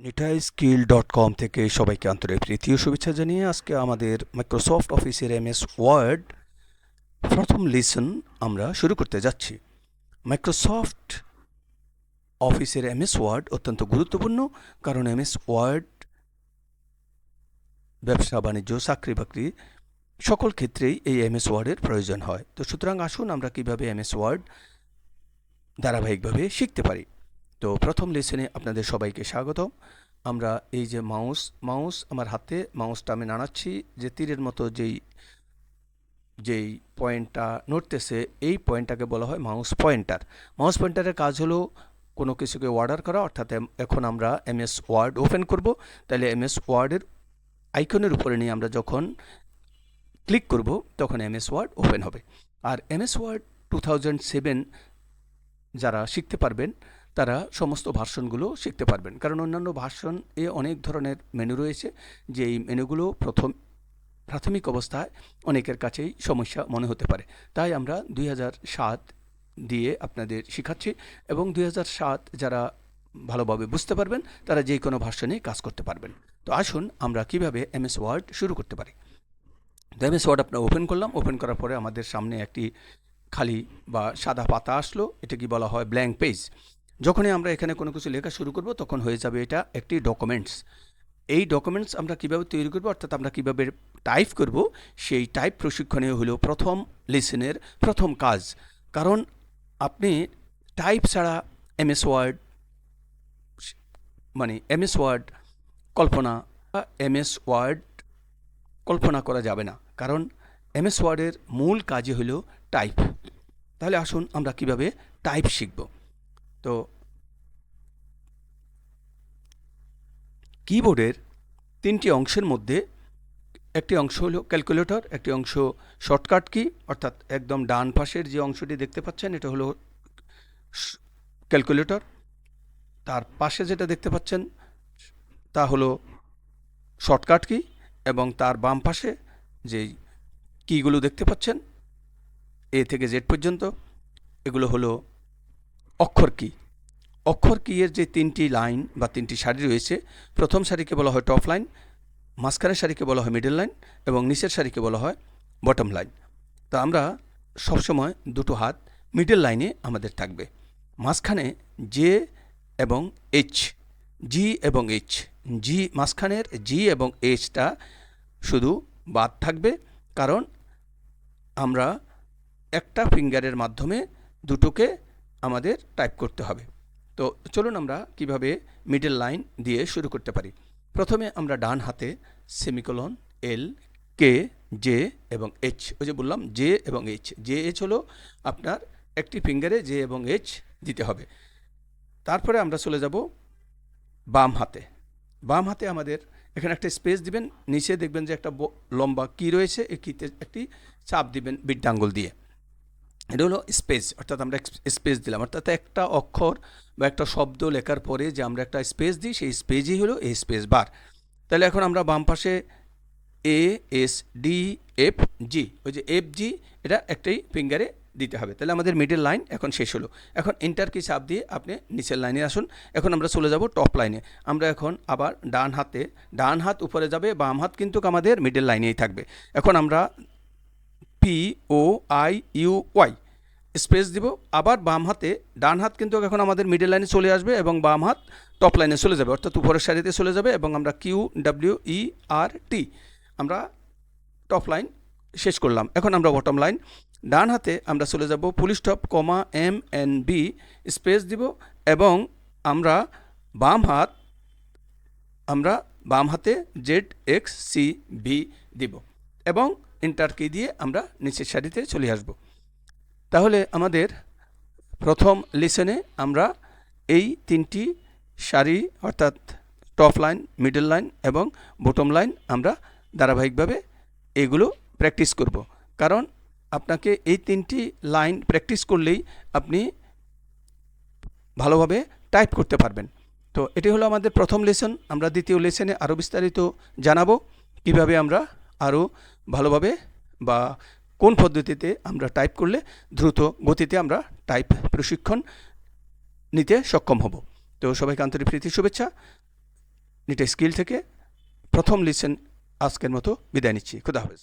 নিটাইস্কিল.com থেকে সবাইকে আন্তরিক প্রীতি ও শুভেচ্ছা জানিয়ে আজকে আমাদের মাইক্রোসফট অফিসের এমএস ওয়ার্ড প্রথম লেসন আমরা শুরু করতে যাচ্ছি। মাইক্রোসফট অফিসের এমএস ওয়ার্ড অত্যন্ত গুরুত্বপূর্ণ, কারণ এমএস ওয়ার্ড ব্যবসা বাণিজ্য চাকরি বাকরি সকল ক্ষেত্রেই এই এমএস ওয়ার্ডের প্রয়োজন হয়। তো সুতরাং আসুন আমরা কিভাবে এমএস ওয়ার্ড ধারাবাহিকভাবে শিখতে পারি। তো প্রথম লেসনে আপনাদের সবাইকে স্বাগতম। আমরা এই যে মাউস আমার হাতে, মাউসটা আমি নাড়াচ্ছি, যে তীরের মতো যেই পয়েন্টটা নড়তেছে এই পয়েন্টটাকে বলা হয় মাউস পয়েন্টার। মাউস পয়েন্টারের কাজ হলো কোনো কিছুকে অর্ডার করা, অর্থাৎ এখন আমরা এমএস ওয়ার্ড ওপেন করব। তাহলে এমএস ওয়ার্ডের আইকনের উপরে নিয়ে আমরা যখন ক্লিক করব তখন এমএস ওয়ার্ড ওপেন হবে। আর এমএস ওয়ার্ড 2007 যারা শিখতে পারবেন তারা সমস্ত ভার্সনগুলো শিখতে পারবেন, কারণ অন্যান্য ভার্সন এ অনেক ধরনের মেনু রয়েছে, যে এই মেনুগুলো প্রাথমিক অবস্থায় অনেকের কাছেই সমস্যা মনে হতে পারে। তাই আমরা 2007 দিয়ে আপনাদের শেখাচ্ছি, এবং 2007 যারা ভালোভাবে বুঝতে পারবেন তারা যে কোনো ভার্সনে কাজ করতে পারবেন। তো আসুন আমরা কিভাবে এমএস ওয়ার্ড শুরু করতে পারি। তো এমএস ওয়ার্ড আপনারা ওপেন করলাম। ওপেন করার পরে আমাদের সামনে একটি খালি বা সাদা পাতা আসলো, এটা কি বলা হয় ব্ল্যাঙ্ক পেজ। যখনই আমরা এখানে কোনো কিছু লেখা শুরু করব তখন হয়ে যাবে এটা একটি ডকুমেন্টস। এই ডকুমেন্টস আমরা কিভাবে তৈরি করব, অর্থাৎ আমরা কিভাবে টাইপ করব, সেই টাইপ প্রশিক্ষণে হলো প্রথম লেসনের প্রথম কাজ। কারণ আপনি টাইপ ছাড়া এমএস ওয়ার্ড কল্পনা করা যাবে না, কারণ এমএস ওয়ার্ডের মূল কাজই হলো টাইপ। তাহলে আসুন আমরা কিভাবে টাইপ শিখব। তো কিবোর্ডের তিনটি অংশের মধ্যে একটি অংশ হলো ক্যালকুলেটর, একটি অংশ শর্টকাট কি, অর্থাৎ একদম ডান পাশের যে অংশটি দেখতে পাচ্ছেন এটা হলো ক্যালকুলেটর। তার পাশে যেটা দেখতে পাচ্ছেন তা হলো শর্টকাট কি, এবং তার বাম পাশে যেই কিগুলো দেখতে পাচ্ছেন এ থেকে জেড পর্যন্ত এগুলো হলো অক্ষর কি। অক্ষর কি এর যে তিনটি লাইন বা তিনটি সারি রয়েছে, প্রথম সারিকে বলা হয় টপ লাইন, মাঝখানের সারিকে বলা হয় মিডল লাইন, এবং নিচের সারিকে বলা হয় বটম লাইন। তো আমরা সবসময় দুটো হাত মিডল লাইনে আমাদের থাকবে, মাঝখানে জে এবং এইচ, জি এবং এইচ, মাঝখানের জি এবং এইচটা শুধু বাদ থাকবে, কারণ আমরা একটা ফিঙ্গারের মাধ্যমে দুটোকে আমাদের টাইপ করতে হবে। তো চলুন আমরা কিভাবে মিডল লাইন দিয়ে শুরু করতে পারি। প্রথমে আমরা ডান হাতে সেমিকোলন, এল, কে, জে এবং এইচ, ওই যে বললাম জে এবং এইচ, জে এইচ হলো আপনার একটি ফিঙ্গারে জে এবং এইচ দিতে হবে। তারপরে আমরা চলে যাব বাম হাতে। বাম হাতে আমাদের এখানে একটা স্পেস দিবেন, নিচে দেখবেন যে একটা লম্বা কি রয়েছে, এই কিতে একটি চাপ দিবেন বিট আঙ্গুল দিয়ে। এটা হলো স্পেস, অর্থাৎ আমরা স্পেস দিলাম, অর্থাৎ একটা অক্ষর বা একটা শব্দ লেখার পরে যে আমরা একটা স্পেস দিই সেই স্পেসই হলো এই স্পেস বার। তাহলে এখন আমরা বাম পাশে এ, এস, ডি, এফ, জি, ওই যে এফ, জি এটা একটাই ফিঙ্গারে দিতে হবে। তাহলে আমাদের মিডল লাইন এখন শেষ হলো। এখন এন্টার কি চাপ দিয়ে আপনি নিচের লাইনে আসুন। এখন আমরা চলে যাব টপ লাইনে। আমরা এখন আবার ডান হাত উপরে যাবে, বাম হাত কিন্তু আমাদের মিডল লাইনেই থাকবে। এখন আমরা P O I U Y space দিব, আবার বাম হাতে, ডান হাত কিন্তু এখন আমাদের মিডল লাইনে চলে আসবে এবং বাম হাত টপ লাইনে চলে যাবে, অর্থাৎ উপরের সারিতে চলে যাবে, এবং আমরা কিউ ডাব্লিউ ই আর টি আমরা টপ লাইন শেষ করলাম। এখন আমরা বটম লাইন। ডান হাতে আমরা চলে যাব ফুল স্টপ, কমা, এম এন বি স্পেস দিব, এবং আমরা বাম হাতে জেড এক্স সি ভি দিব, এবং এন্টার কি দিয়ে আমরা নিচের সারিতে চলে আসব। তাহলে আমাদের প্রথম লেসনে আমরা এই তিনটি সারি, অর্থাৎ টপ লাইন, মিডল লাইন এবং বটম লাইন আমরা ধারাবাহিকভাবে এগুলো প্র্যাকটিস করব, কারণ আপনাকে এই তিনটি লাইন প্র্যাকটিস করলেই আপনি ভালোভাবে টাইপ করতে পারবেন। তো এটি হলো আমাদের প্রথম লেসন। আমরা দ্বিতীয় লেসনে আরও বিস্তারিত জানাবো কিভাবে আমরা আরও ভালোভাবে বা কোন পদ্ধতিতে আমরা টাইপ করলে দ্রুত গতিতে আমরা টাইপ প্রশিক্ষণ নিতে সক্ষম হব। তো সবাইকে আন্তরিক প্রীতি শুভেচ্ছা। নিটা স্কিল থেকে প্রথম লিসেন আজকের মতো বিদায় নিচ্ছি। খুদা হাফেজ।